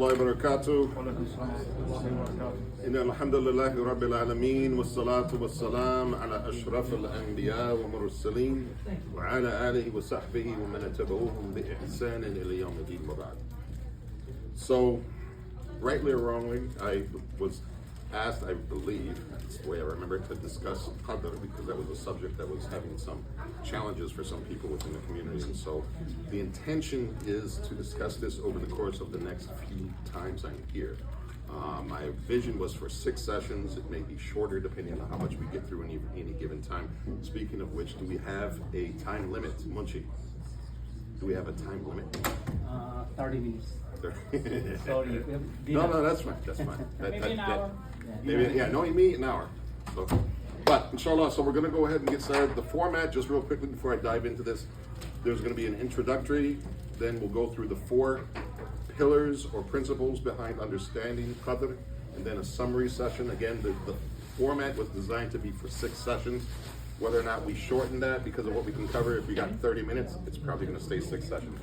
الله وبركاته. إن الحمد لله رب العالمين والصلاة والسلام على أشرف الأنبياء والمرسلين وعلى آله وصحبه ومن تبعوهم بإحسان إلى يوم الدين وبعد. So, rightly or wrongly, I was asked, I believe, that's the way I remember, to discuss Qadr, because that was a subject that was having some challenges for some people within the community. And so the intention is to discuss this over the course of the next few times I'm here. My vision was for 6 sessions. It may be shorter depending on how much we get through any given time. Speaking of which, do we have a time limit? Munchi, do we have a time limit? 30 minutes. Sorry. No, that's fine. That's fine. Maybe an hour. Maybe an hour. So, but inshallah, so we're going to go ahead and get started. The format, just real quickly before I dive into this, there's going to be an introductory, then we'll go through the 4 pillars or principles behind understanding Qadr, and then a summary session. Again, the format was designed to be for 6 sessions. Whether or not we shorten that because of what we can cover, if we got 30 minutes, it's probably going to stay 6 sessions.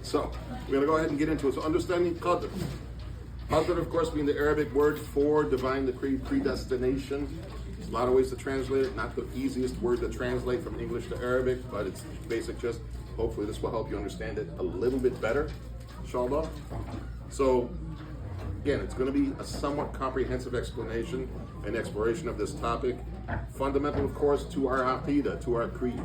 So we're going to go ahead and get into it. So understanding Qadr. Qadr, of course, being the Arabic word for divine decree, predestination. There's a lot of ways to translate it. Not the easiest word to translate from English to Arabic, but it's basic. Just hopefully this will help you understand it a little bit better, inshallah. So again, it's going to be a somewhat comprehensive explanation and exploration of this topic. Fundamental, of course, to our aqidah, to our creed.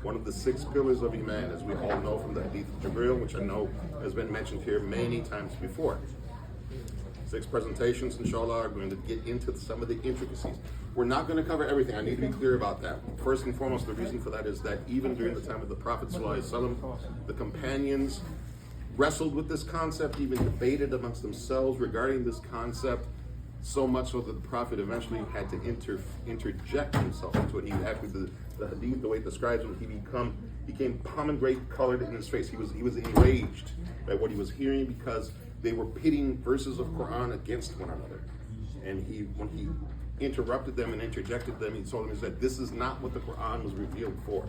One of the 6 pillars of Iman, as we all know from the Hadith of Jibril, which I know has been mentioned here many times before. 6 presentations, inshallah, are going to get into some of the intricacies. We're not going to cover everything. I need to be clear about that. First and foremost, the reason for that is that even during the time of the Prophet ﷺ, the companions wrestled with this concept, even debated amongst themselves regarding this concept, so much so that the Prophet eventually had to interject himself into it. He actually, the Hadith, the way it describes him, he became pomegranate colored in his face. He was enraged by what he was hearing because they were pitting verses of Quran against one another. And when he interrupted them and interjected them, he told them, he said, this is not what the Quran was revealed for.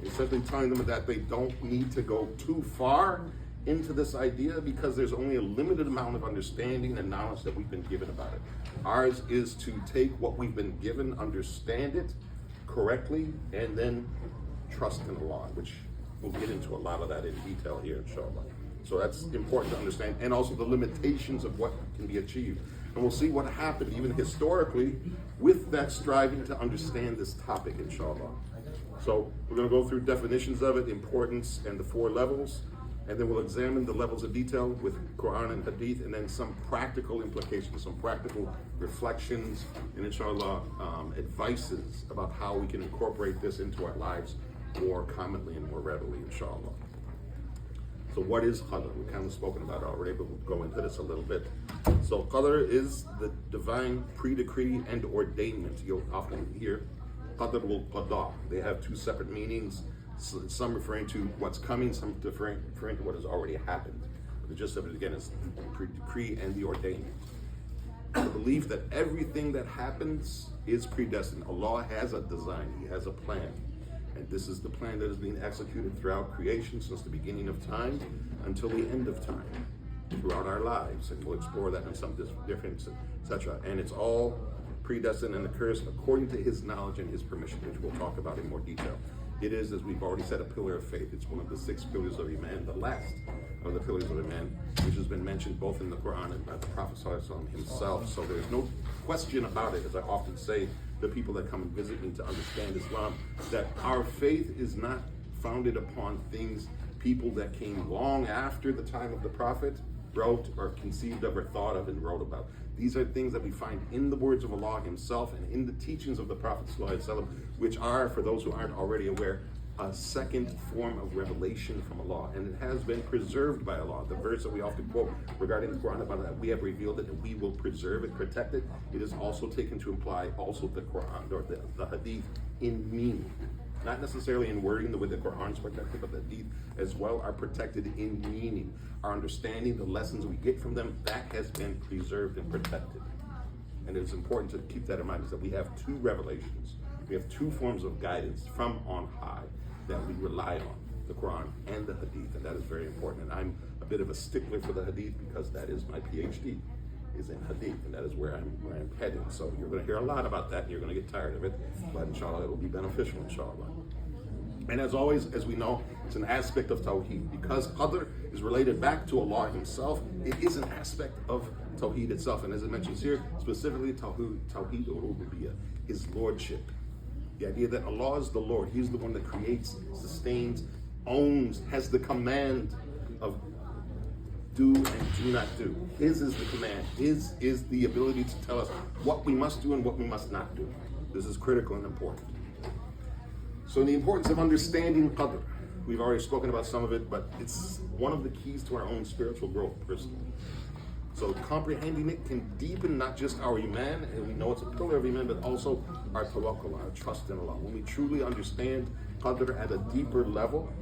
He's simply telling them that they don't need to go too far into this idea because there's only a limited amount of understanding and knowledge that we've been given about it. Ours is to take what we've been given, understand it correctly, and then trust in Allah, which we'll get into a lot of that in detail here, inshallah. So that's important to understand, and also the limitations of what can be achieved. And we'll see what happened even historically with that striving to understand this topic, inshallah. So we're going to go through definitions of it, importance, and the 4 levels. And then we'll examine the levels of detail with Quran and Hadith, and then some practical implications, some practical reflections, and inshallah, advices about how we can incorporate this into our lives more commonly and more readily, inshallah. So what is Qadr? We've kind of spoken about it already, but we'll go into this a little bit. So Qadr is the divine pre-decree and ordainment. You'll often hear Qadr wal Qada. They have 2 separate meanings. Some referring to what's coming, some referring to what has already happened. The gist of it again is the decree and the ordainment. The belief that everything that happens is predestined. Allah has a design, He has a plan. And this is the plan that is being executed throughout creation since the beginning of time until the end of time, throughout our lives. And we'll explore that in some different, etc. And it's all predestined and occurs according to His knowledge and His permission, which we'll talk about in more detail. It is, as we've already said, a pillar of faith. It's one of the 6 pillars of Iman, the last of the pillars of Iman, which has been mentioned both in the Quran and by the Prophet ﷺ himself. So there's no question about it, as I often say to people that come and visit me to understand Islam, that our faith is not founded upon things people that came long after the time of the Prophet wrote or conceived of or thought of and wrote about. These are things that we find in the words of Allah Himself and in the teachings of the Prophet ﷺ, which are, for those who aren't already aware, a second form of revelation from Allah, and it has been preserved by Allah. The verse that we often quote regarding the Quran about that we have revealed it and we will preserve it, protect it, it is also taken to imply also the Quran or the Hadith in meaning. Not necessarily in wording the way the Quran is protected, but the Hadith as well are protected in meaning. Our understanding, the lessons we get from them, that has been preserved and protected. And it's important to keep that in mind, is that we have 2 revelations. We have 2 forms of guidance from on high that we rely on. the Quran and the Hadith, and that is very important. And I'm a bit of a stickler for the Hadith because that is my PhD, is in Hadith, and that is where I'm heading. So you're going to hear a lot about that, and you're going to get tired of it, but inshallah, it will be beneficial, inshallah. And as always, as we know, it's an aspect of Tawheed. Because Qadr is related back to Allah Himself, it is an aspect of Tawheed itself. And as it mentions here, specifically Tawheed al-Rububiyyah, His Lordship. The idea that Allah is the Lord. He's the one that creates, sustains, owns, has the command of do and do not do. His is the command. His is the ability to tell us what we must do and what we must not do. This is critical and important. So the importance of understanding Qadr. We've already spoken about some of it, but it's one of the keys to our own spiritual growth personally. So comprehending it can deepen not just our iman, and we know it's a pillar of iman, but also our tawakkul, our trust in Allah. When we truly understand Qadr at a deeper level,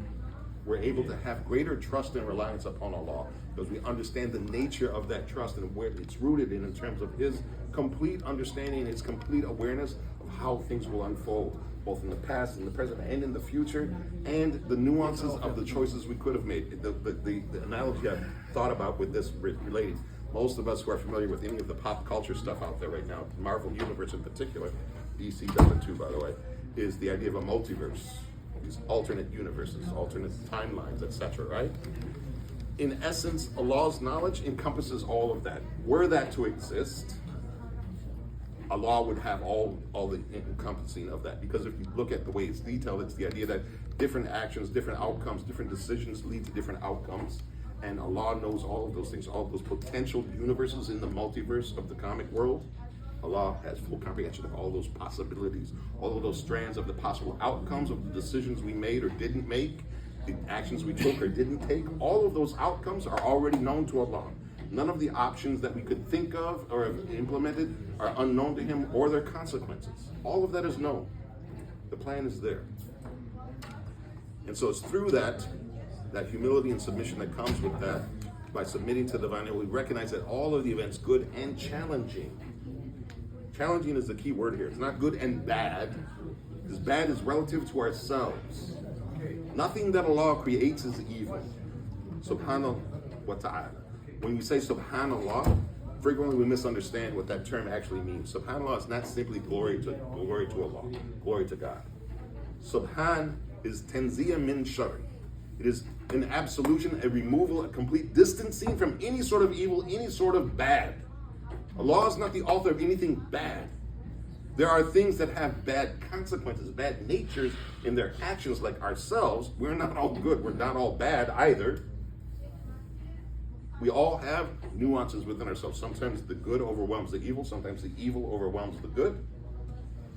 we're able to have greater trust and reliance upon Allah because we understand the nature of that trust and where it's rooted in terms of His complete understanding, His complete awareness of how things will unfold, both in the past, in the present, and in the future, and the nuances of the choices we could have made. The analogy I've thought about with this relating, most of us who are familiar with any of the pop culture stuff out there right now, Marvel Universe in particular, DC does it too, by the way, is the idea of a multiverse, these alternate universes, alternate timelines, etc., right? In essence, Allah's knowledge encompasses all of that. Were that to exist, Allah would have all the encompassing of that. Because if you look at the way it's detailed, it's the idea that different actions, different outcomes, different decisions lead to different outcomes. And Allah knows all of those things, all of those potential universes in the multiverse of the comic world. Allah has full comprehension of all those possibilities, all of those strands of the possible outcomes of the decisions we made or didn't make, the actions we took or didn't take. All of those outcomes are already known to Allah. None of the options that we could think of or have implemented are unknown to Him or their consequences. All of that is known. The plan is there. And so it's through that humility and submission that comes with that, by submitting to the divine, we recognize that all of the events, good and challenging. Challenging is the key word here. It's not good and bad, because bad is relative to ourselves. Nothing that Allah creates is evil. Subhanahu wa ta'ala. When we say Subhanallah, frequently we misunderstand what that term actually means. Subhanallah is not simply glory to Allah, glory to God. Subhan is tanziyah min shari. It is an absolution, a removal, a complete distancing from any sort of evil, any sort of bad. Allah is not the author of anything bad. There are things that have bad consequences, bad natures in their actions, like ourselves. We're not all good. We're not all bad either. We all have nuances within ourselves. Sometimes the good overwhelms the evil. Sometimes the evil overwhelms the good.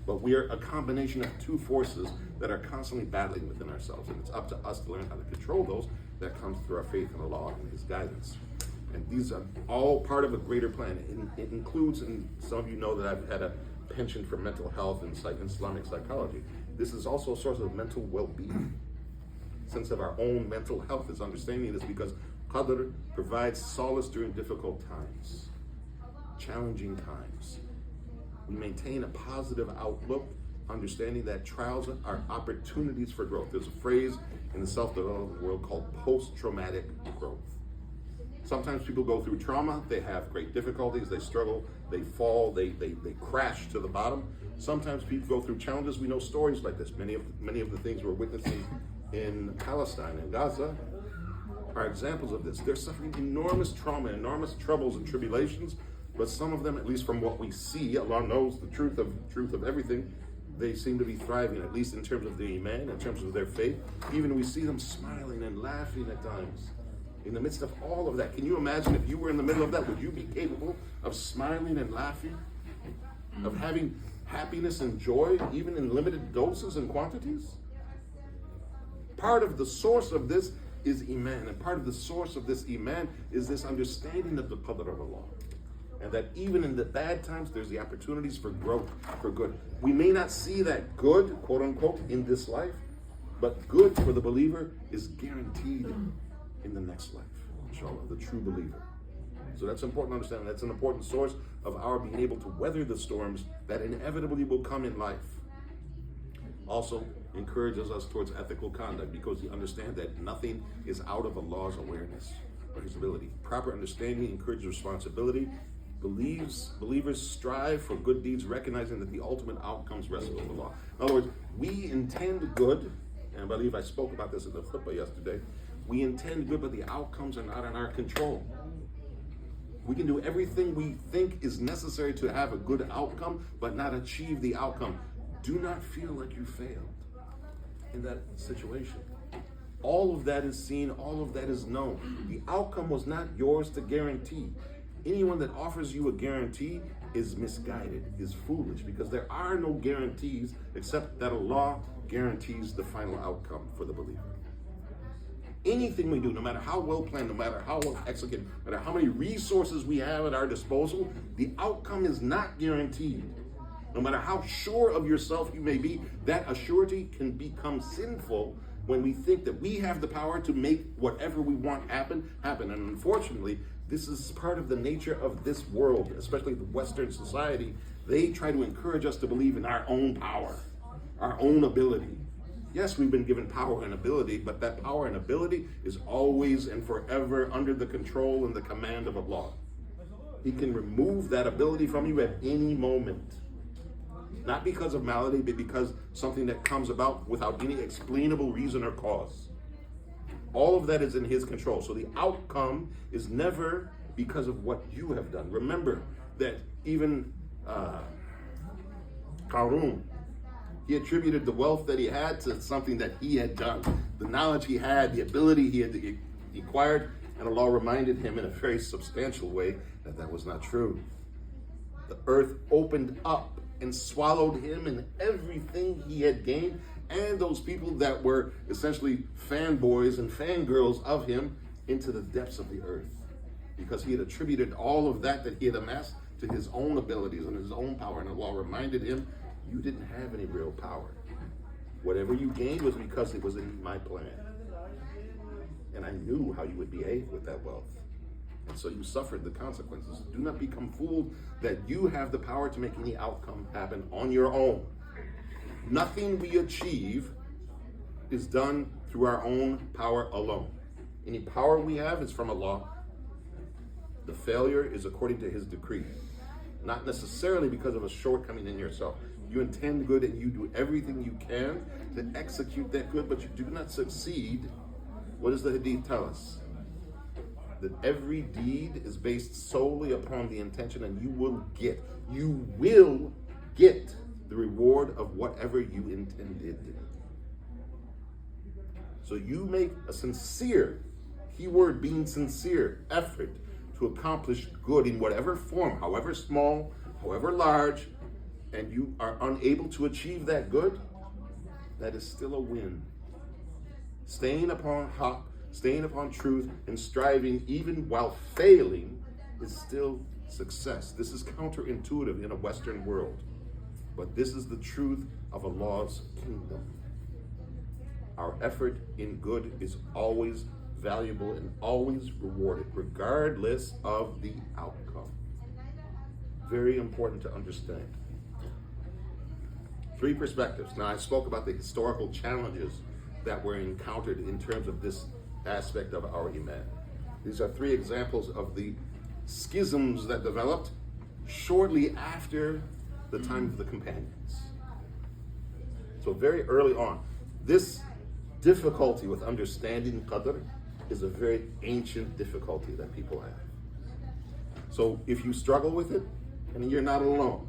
But we are a combination of two forces that are constantly battling within ourselves. And it's up to us to learn how to control those. That comes through our faith in Allah and His guidance. And these are all part of a greater plan. It includes, and some of you know that I've had a penchant for mental health and Islamic psychology. This is also a source of mental well-being. Sense of our own mental health is understanding this because Qadr provides solace during difficult times, challenging times. We maintain a positive outlook, understanding that trials are opportunities for growth. There's a phrase in the self-development world called post-traumatic growth. Sometimes people go through trauma, they have great difficulties, they struggle, they fall, they crash to the bottom. Sometimes people go through challenges. We know stories like this. Many of the things we're witnessing in Palestine and Gaza are examples of this. They're suffering enormous trauma, enormous troubles and tribulations, but some of them, at least from what we see, Allah knows the truth of everything, they seem to be thriving, at least in terms of their iman, in terms of their faith. Even we see them smiling and laughing at times. In the midst of all of that, can you imagine if you were in the middle of that, would you be capable of smiling and laughing? Of having happiness and joy, even in limited doses and quantities? Part of the source of this is iman, and part of the source of this iman is this understanding of the Qadr of Allah. And that even in the bad times, there's the opportunities for growth, for good. We may not see that good, quote unquote, in this life, but good for the believer is guaranteed in the next life, inshallah, the true believer. So that's important to understand. That's an important source of our being able to weather the storms that inevitably will come in life. Also, encourages us towards ethical conduct because he understands that nothing is out of Allah's awareness or his ability. Proper understanding encourages responsibility. Believers strive for good deeds, recognizing that the ultimate outcomes rest with Allah. In other words, we intend good, and I believe I spoke about this in the khutbah yesterday. We intend good, but the outcomes are not in our control. We can do everything we think is necessary to have a good outcome, but not achieve the outcome. Do not feel like you failed in that situation. All of that is seen, all of that is known. The outcome was not yours to guarantee. Anyone that offers you a guarantee is misguided, is foolish, because there are no guarantees except that Allah guarantees the final outcome for the believer. Anything we do, no matter how well planned, no matter how well executed, no matter how many resources we have at our disposal, the outcome is not guaranteed. No matter how sure of yourself you may be, that assurity can become sinful when we think that we have the power to make whatever we want happen. And unfortunately, this is part of the nature of this world, especially the Western society. They try to encourage us to believe in our own power, our own ability. Yes, we've been given power and ability, but that power and ability is always and forever under the control and the command of Allah. He can remove that ability from you at any moment. Not because of malady, but because something that comes about without any explainable reason or cause. All of that is in his control. So the outcome is never because of what you have done. Remember that even Qarun, he attributed the wealth that he had to something that he had done. The knowledge he had, the ability he had acquired, and Allah reminded him in a very substantial way that that was not true. The earth opened up and swallowed him and everything he had gained, and those people that were essentially fanboys and fangirls of him into the depths of the earth, because he had attributed all of that he had amassed to his own abilities and his own power. And Allah reminded him, you didn't have any real power. Whatever you gained was because it was in my plan. And I knew how you would behave with that wealth. And so you suffered the consequences. Do not become fooled that you have the power to make any outcome happen on your own. Nothing we achieve is done through our own power alone. Any power we have is from Allah. The failure is according to his decree, not necessarily because of a shortcoming in yourself. You intend good and you do everything you can to execute that good, but you do not succeed. What does the hadith tell us? That every deed is based solely upon the intention, and you will get the reward of whatever you intended. So you make a sincere, keyword being sincere, effort to accomplish good in whatever form, however small, however large, and you are unable to achieve that good, that is still a win. Staying upon haqq, staying upon truth, and striving even while failing is still success. This is counterintuitive in a Western world, but this is the truth of Allah's kingdom. Our effort in good is always valuable and always rewarded, regardless of the outcome. Very important to understand. 3 perspectives. Now, I spoke about the historical challenges that were encountered in terms of this aspect of our iman. These are 3 examples of the schisms that developed shortly after the time of the companions. So very early on, this difficulty with understanding Qadr is a very ancient difficulty that people have. So if you struggle with it, and you're not alone.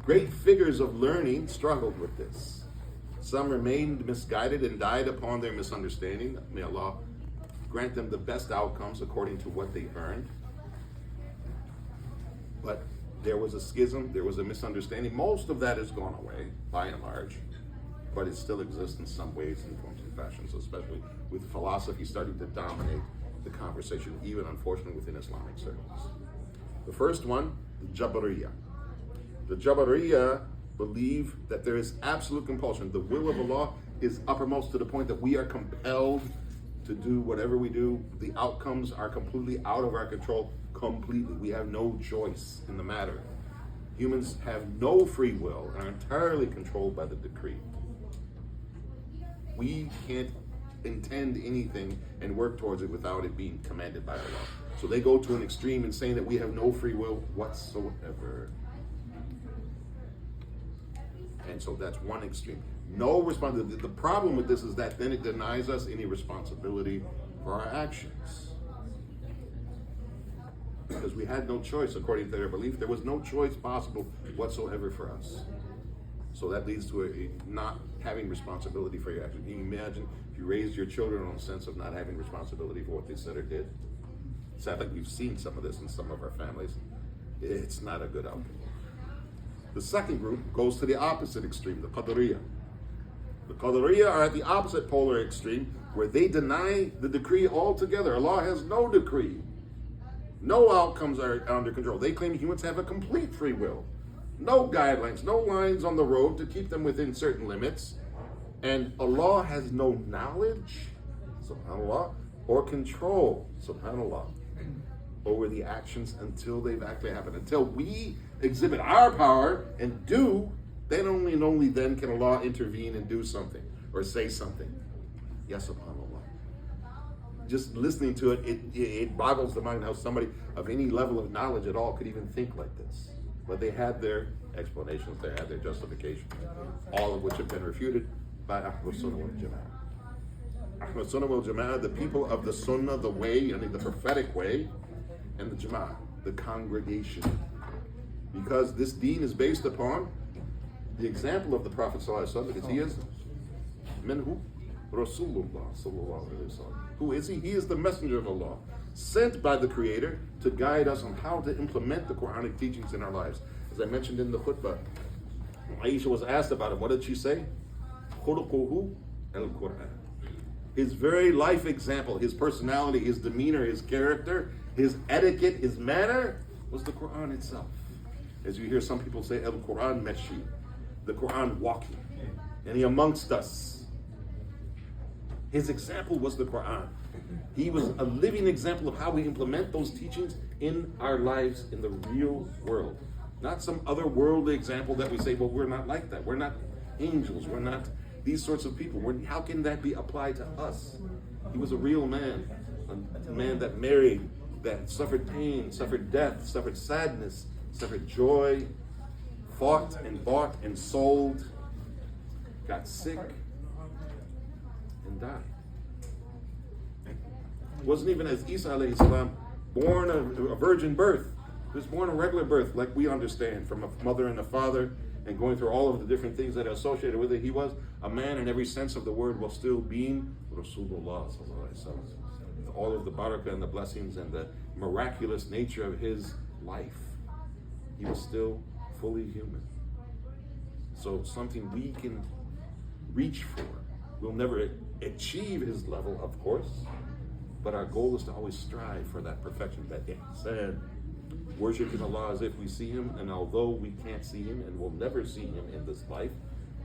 Great figures of learning struggled with this. Some remained misguided and died upon their misunderstanding. May Allah grant them the best outcomes according to what they earned. But there was a schism, there was a misunderstanding. Most of that has gone away, by and large, but it still exists in some ways and forms and fashions, especially with philosophy starting to dominate the conversation, even unfortunately within Islamic circles. The first one, the Jabariyya. The Jabariyya believe that there is absolute compulsion. The will of Allah is uppermost to the point that we are compelled to do whatever we do. The outcomes are completely out of our control, completely. We have no choice in the matter. Humans have no free will and are entirely controlled by the decree. we can't intend anything and work towards it without it being commanded by Allah. So they go to an extreme in saying that we have no free will whatsoever. And so that's one extreme. No responsibility. The problem with this is that then it denies us any responsibility for our actions. Because we had no choice, according to their belief. There was no choice possible whatsoever for us. So that leads to a not having responsibility for your actions. Can you imagine if you raised your children on a sense of not having responsibility for what they said or did? Sadly, we've seen some of this in some of our families. It's not a good outcome. The second group goes to the opposite extreme, the Qadriyah. The Qadriyah are at the opposite polar extreme, where they deny the decree altogether. Allah has no decree. No outcomes are under control. They claim humans have a complete free will. No guidelines, no lines on the road to keep them within certain limits. And Allah has no knowledge, subhanAllah, or control, subhanAllah, over the actions until they've actually happened. Until we exhibit our power and do, then only then can Allah intervene and do something or say something. Yes, subhanAllah. Just listening to it, it boggles the mind how somebody of any level of knowledge at all could even think like this. But they had their explanations, they had their justifications, all of which have been refuted by Ahlul Sunnah wal Jama'ah. Ahlul Sunnah wal Jama'ah, the people of the Sunnah, the way, I mean the prophetic way, and the Jama'ah, the congregation. Because this deen is based upon the example of the Prophet ﷺ, because he is Minhu Rasulullah sallallahu alaihi wasallam. Who is he? He is the messenger of Allah, sent by the Creator to guide us on how to implement the Quranic teachings in our lives. As I mentioned in the khutbah, Aisha was asked about him. What did she say? Khuluquhu al-Quran. His very life example, his personality, his demeanor, his character, his etiquette, his manner was the Quran itself. As you hear some people say, al-Quran meshi, the Quran walking, and he amongst us. His example was the Quran. He was a living example of how we implement those teachings in our lives in the real world. Not some other worldly example that we say, well, we're not like that. We're not angels. We're not these sorts of people. How can that be applied to us? He was a real man, a man that married, that suffered pain, suffered death, suffered sadness, suffered joy, fought and bought and sold, got sick, and died. Wasn't even as Isa alayhi salam born a virgin birth. He was born a regular birth, like we understand, from a mother and a father, and going through all of the different things that are associated with it. He was a man in every sense of the word, while still being Rasulullah sallallahu alaihi wasallam. With all of the barakah and the blessings and the miraculous nature of his life, he was still fully human. So something we can reach for. We'll never achieve his level, of course, but our goal is to always strive for that perfection, that ihsan, worshiping Allah as if we see him, and although we can't see him and will never see him in this life,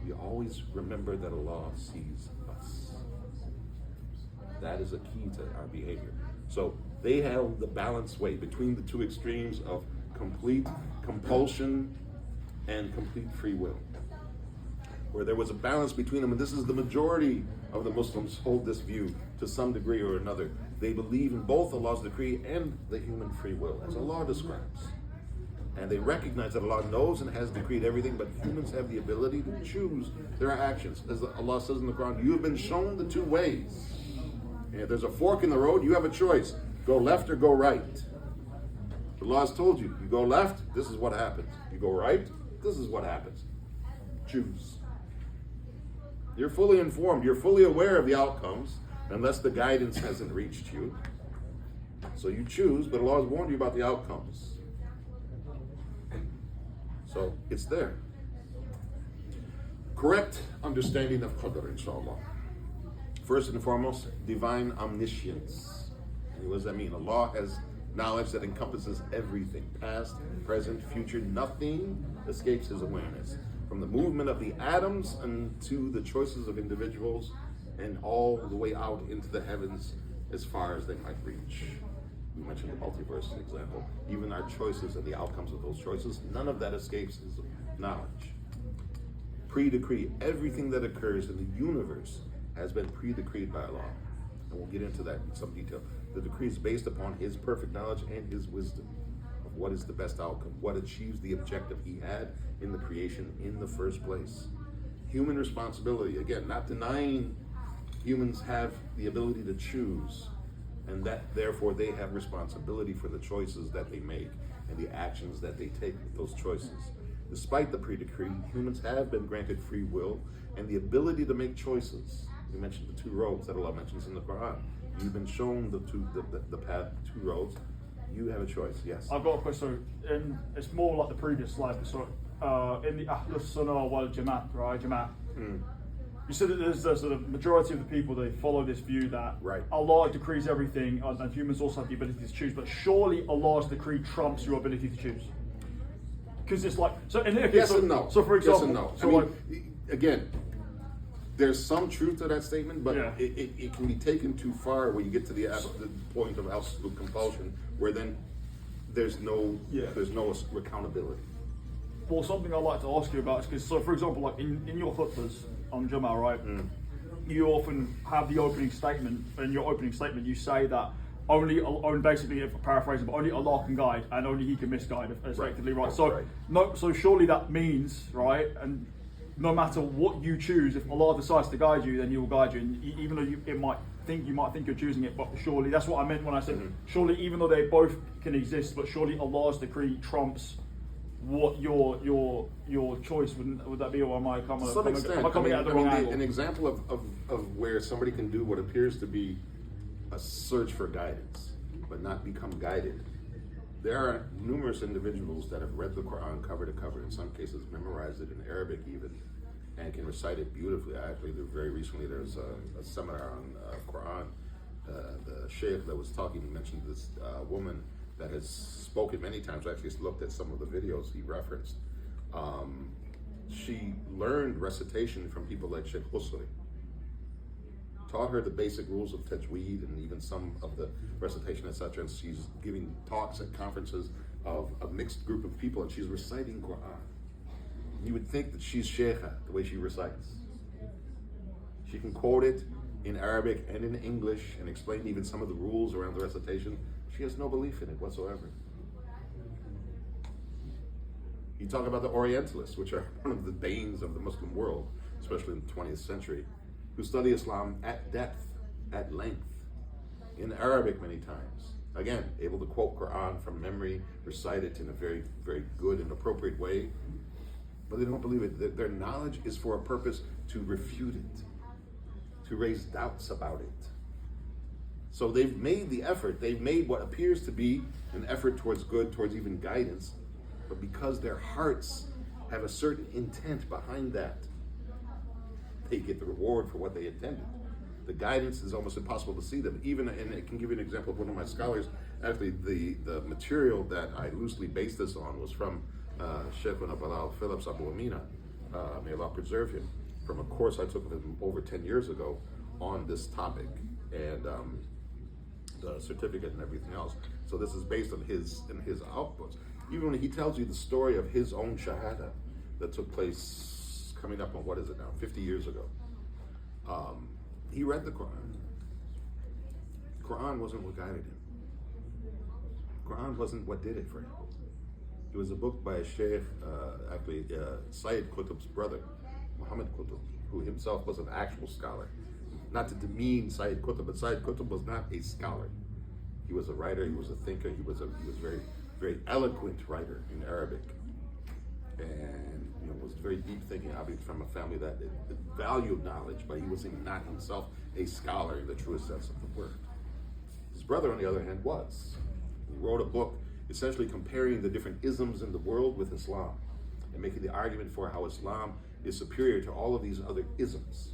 we always remember that Allah sees us. That is a key to our behavior. So they held the balanced way between the two extremes of complete compulsion and complete free will, where there was a balance between them, and this is the majority of the Muslims hold this view to some degree or another. They believe in both Allah's decree and the human free will, as Allah describes. And they recognize that Allah knows and has decreed everything, but humans have the ability to choose their actions. As Allah says in the Quran, you have been shown the two ways. And if there's a fork in the road, you have a choice. Go left or go right. Allah has told you, you go left, this is what happens. You go right, this is what happens. Choose. You're fully informed, you're fully aware of the outcomes, unless the guidance hasn't reached you. So you choose, but Allah has warned you about the outcomes. So it's there. Correct understanding of Qadr, inshallah. First and foremost, divine omniscience. And what does that mean? Allah has knowledge that encompasses everything, past, present, future. Nothing escapes his awareness. From the movement of the atoms and to the choices of individuals, and all the way out into the heavens as far as they might reach. We mentioned the multiverse as an example. Even our choices and the outcomes of those choices, none of that escapes his knowledge. Pre-decree, everything that occurs in the universe has been pre-decreed by Allah. And we'll get into that in some detail. The decree is based upon His perfect knowledge and His wisdom of what is the best outcome, what achieves the objective He had in the creation in the first place. Human responsibility, again, not denying humans have the ability to choose, and that therefore they have responsibility for the choices that they make and the actions that they take with those choices. Despite the pre-decree, humans have been granted free will and the ability to make choices. We mentioned the two roads that Allah mentions in the Quran. You've been shown the path, two roads. You have a choice. Yes. I've got a question. It's more like the previous slide. So in the Ahlus Sunnah wal Jamaat, right? Jamaat. You said that there's the sort of majority of the people, they follow this view that Allah decrees everything and humans also have the ability to choose. But surely Allah's decree trumps your ability to choose. Because it's like yes and no. So for example, yes and no. So I mean, again, there's some truth to that statement, but it can be taken too far where you get to the point of absolute compulsion, where then there's no accountability. Well, something I'd like to ask you about is because, so for example, like in your khutbahs on Jummah, right, you often have the opening statement. In your opening statement, you say that only basically, if paraphrasing, but only Allah can guide and only He can misguide, effectively, right? So so surely that means, right, and no matter what you choose, if Allah decides to guide you, then He will guide you. And even though you might think you're choosing it, but surely that's what I meant when I said surely, even though they both can exist, but surely Allah's decree trumps what your choice would that be, or am I coming at the wrong angle? An example of where somebody can do what appears to be a search for guidance, but not become guided. There are numerous individuals that have read the Quran cover to cover, in some cases memorized it in Arabic even, and can recite it beautifully. Actually, very recently there's a seminar on Quran. The sheikh that was talking mentioned this woman that has spoken many times. I actually looked at some of the videos he referenced. She learned recitation from people like Sheikh Husri. Taught her the basic rules of tajweed and even some of the recitation, etc. And she's giving talks at conferences of a mixed group of people, and she's reciting Quran. You would think that she's sheikha, the way she recites. She can quote it in Arabic and in English and explain even some of the rules around the recitation. She has no belief in it whatsoever. You talk about the Orientalists, which are one of the banes of the Muslim world, especially in the 20th century, who study Islam at depth, at length, in Arabic many times. Again, able to quote Quran from memory, recite it in a very, very good and appropriate way, but they don't believe it. Their knowledge is for a purpose to refute it, to raise doubts about it. So they've made the effort, they've made what appears to be an effort towards good, towards even guidance, but because their hearts have a certain intent behind that, they get the reward for what they intended. The guidance is almost impossible to see them. Even, and I can give you an example of one of my scholars. Actually, the material that I loosely based this on was from Sheikhuna Bilal Phillips Abu Amina, may Allah preserve him, from a course I took with him over 10 years ago on this topic, and the certificate and everything else. So this is based on his outputs. Even when he tells you the story of his own shahada that took place coming up on, 50 years ago. He read the Quran. The Quran wasn't what guided him. The Quran wasn't what did it for him. It was a book by a sheikh, Saad Qutb's brother, Muhammad Qutb, who himself was an actual scholar. Not to demean Saad Qutb, but Saad Qutb was not a scholar. He was a writer, he was a thinker, he was very, very eloquent writer in Arabic. And was very deep thinking, obviously from a family that valued knowledge, but he was not himself a scholar in the truest sense of the word. His brother, on the other hand, was. He wrote a book essentially comparing the different isms in the world with Islam and making the argument for how Islam is superior to all of these other isms.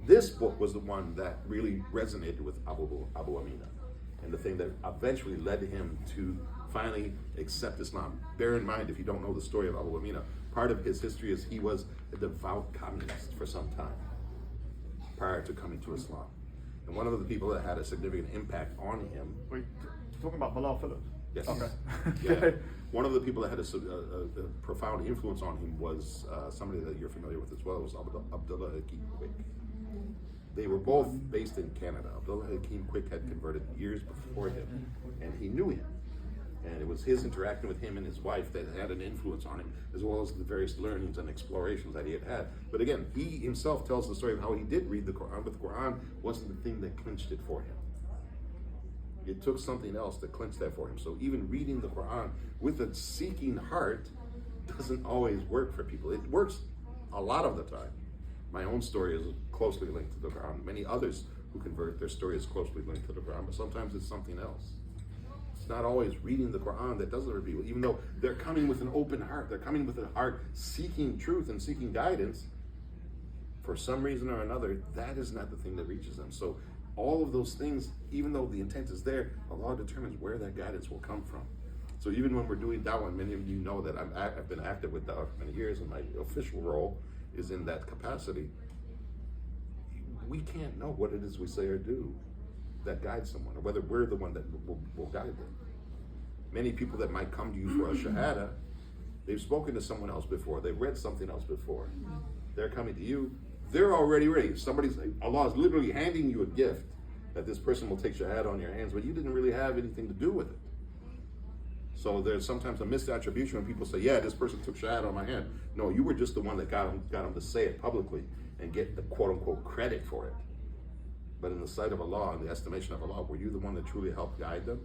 This book was the one that really resonated with Abu Amina, and the thing that eventually led him to finally accept Islam. Bear in mind, if you don't know the story of Abu Amina, part of his history is he was a devout communist for some time prior to coming to Islam. And one of the people that had a significant impact on him... Wait, you're talking about Bilal Phillips? Yes. Okay. Yeah. One of the people that had a profound influence on him was somebody that you're familiar with as well. It was Abdullah Quick. They were both based in Canada. Abdullah Hakim Quick had converted years before him, and he knew him. And it was his interaction with him and his wife that had an influence on him, as well as the various learnings and explorations that he had had. But again, he himself tells the story of how he did read the Quran, but the Quran wasn't the thing that clinched it for him. It took something else to clinch that for him. So even reading the Quran with a seeking heart doesn't always work for people. It works a lot of the time. My own story is closely linked to the Quran. Many others who convert, their story is closely linked to the Quran, but sometimes it's something else. It's not always reading the Quran that does it for people, even though they're coming with an open heart. They're coming with a heart seeking truth and seeking guidance. For some reason or another, that is not the thing that reaches them. So all of those things, even though the intent is there, Allah determines where that guidance will come from. So even when we're doing dawah, many of you know that I've been active with dawah for many years, and my official role is in that capacity. We can't know what it is we say or do that guides someone, or whether we're the one that will guide them. Many people that might come to you for a shahada, they've spoken to someone else before, they've read something else before. They're coming to you, they're already ready. Allah is literally handing you a gift that this person will take shahada on your hands, but you didn't really have anything to do with it. So there's sometimes a misattribution when people say, yeah, this person took shahada on my hand. No, you were just the one that got him to say it publicly and get the quote unquote credit for it. But in the sight of Allah, in the estimation of Allah, were you the one that truly helped guide them?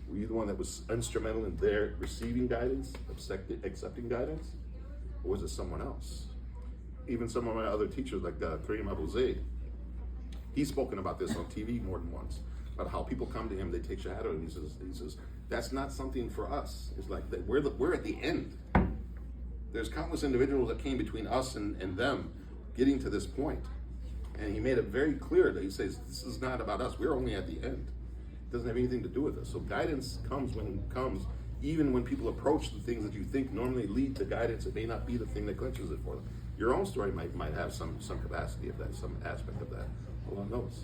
Were you the one that was instrumental in their receiving guidance, accepting guidance? Or was it someone else? Even some of my other teachers, like Kareem Abu Zaid, he's spoken about this on TV more than once, about how people come to him, they take shahada, and he says, that's not something for us. It's like that we're at the end. There's countless individuals that came between us and them getting to this point. And he made it very clear that he says, this is not about us. We're only at the end. It doesn't have anything to do with us. So guidance comes when it comes, even when people approach the things that you think normally lead to guidance. It may not be the thing that clinches it for them. Your own story might have some capacity of that, some aspect of that. Allah knows.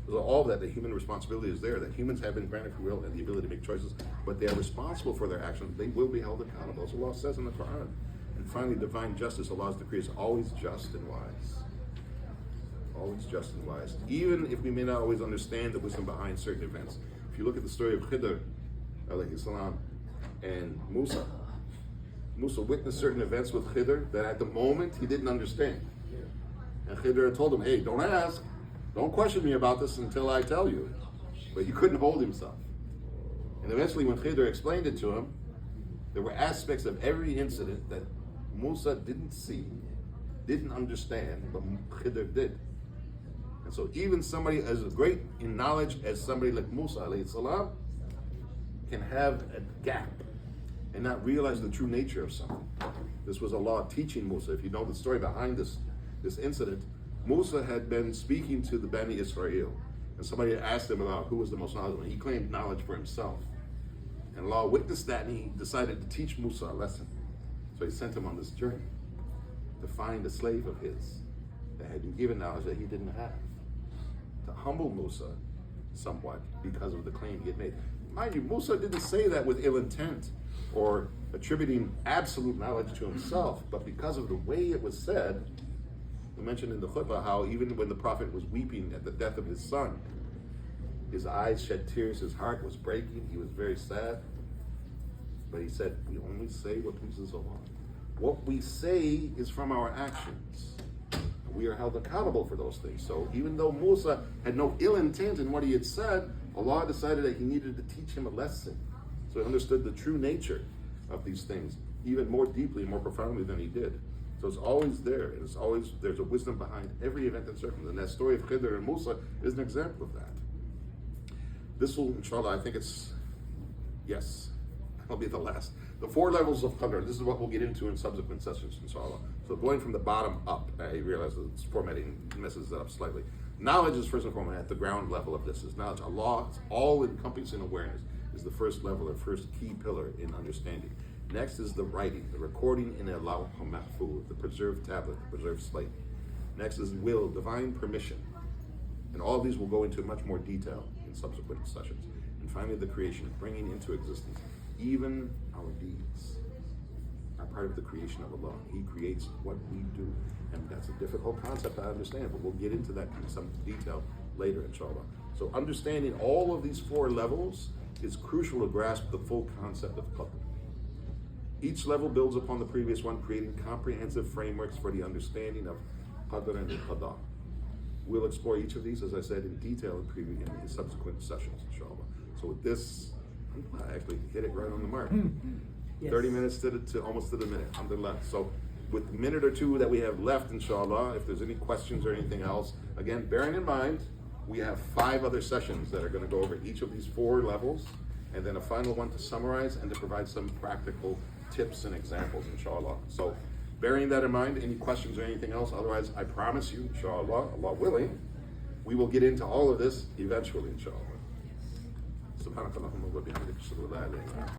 So all that, the human responsibility is there, that humans have been granted free will and the ability to make choices, but they are responsible for their actions. They will be held accountable, as Allah says in the Quran. And finally, divine justice, Allah's decree is always just and wise. Always just and wise. Even if we may not always understand the wisdom behind certain events. If you look at the story of Qadr, alayhi salam, and Musa. Musa witnessed certain events with Qadr that at the moment he didn't understand. And Qadr told him, hey, don't ask. Don't question me about this until I tell you. But he couldn't hold himself. And eventually when Qadr explained it to him, there were aspects of every incident that Musa didn't see, didn't understand, but Qadr did. And so even somebody as great in knowledge as somebody like Musa alayhi salam can have a gap and not realize the true nature of something. This was Allah teaching Musa. If you know the story behind this incident, Musa had been speaking to the Bani Israel, and somebody had asked him about who was the most knowledgeable. He claimed knowledge for himself. And Allah witnessed that, and he decided to teach Musa a lesson. So he sent him on this journey to find a slave of his that had been given knowledge that he didn't have, to humble Musa somewhat because of the claim he had made. Mind you, Musa didn't say that with ill intent or attributing absolute knowledge to himself, but because of the way it was said. We mentioned in the khutbah how even when the Prophet was weeping at the death of his son, his eyes shed tears, his heart was breaking, he was very sad. But he said, we only say what pleases Allah. What we say is from our actions. We are held accountable for those things. So even though Musa had no ill intent in what he had said, Allah decided that he needed to teach him a lesson. So he understood the true nature of these things even more deeply and more profoundly than he did. So it's always there, and it's always, there's a wisdom behind every event and circumstance. And that story of Qadr and Musa is an example of that. This will, inshallah, I think yes, that'll be the last. The 4 levels of Qadr, this is what we'll get into in subsequent sessions, inshallah. So going from the bottom up, I realize that it's formatting messes that up slightly. Knowledge is first and foremost at the ground level of this. Is knowledge. Allah's all-encompassing awareness is the first level or first key pillar in understanding. Next is the writing, the recording in a lawh mahfuz, the preserved tablet, the preserved slate. Next is will, divine permission. And all of these will go into much more detail in subsequent sessions. And finally, the creation, bringing into existence even our deeds. are part of the creation of Allah. He creates what we do. And that's a difficult concept to understand, but we'll get into that in some detail later, inshallah. So understanding all of these 4 levels is crucial to grasp the full concept of Qadr. Each level builds upon the previous one, creating comprehensive frameworks for the understanding of Qadr and Qada. We'll explore each of these, as I said, in detail in subsequent sessions, inshallah. So with this, I actually hit it right on the mark. Yes. 30 minutes to almost to the minute, alhamdulillah. So with the minute or 2 that we have left, inshallah, if there's any questions or anything else, again, bearing in mind, we have 5 other sessions that are going to go over each of these 4 levels, and then a final one to summarize and to provide some practical tips and examples, inshallah. So bearing that in mind, any questions or anything else, otherwise I promise you, inshallah, Allah willing, we will get into all of this eventually, inshallah. Subhanakallahumma wa bihamdika, ashhadu an la ilaha illa anta.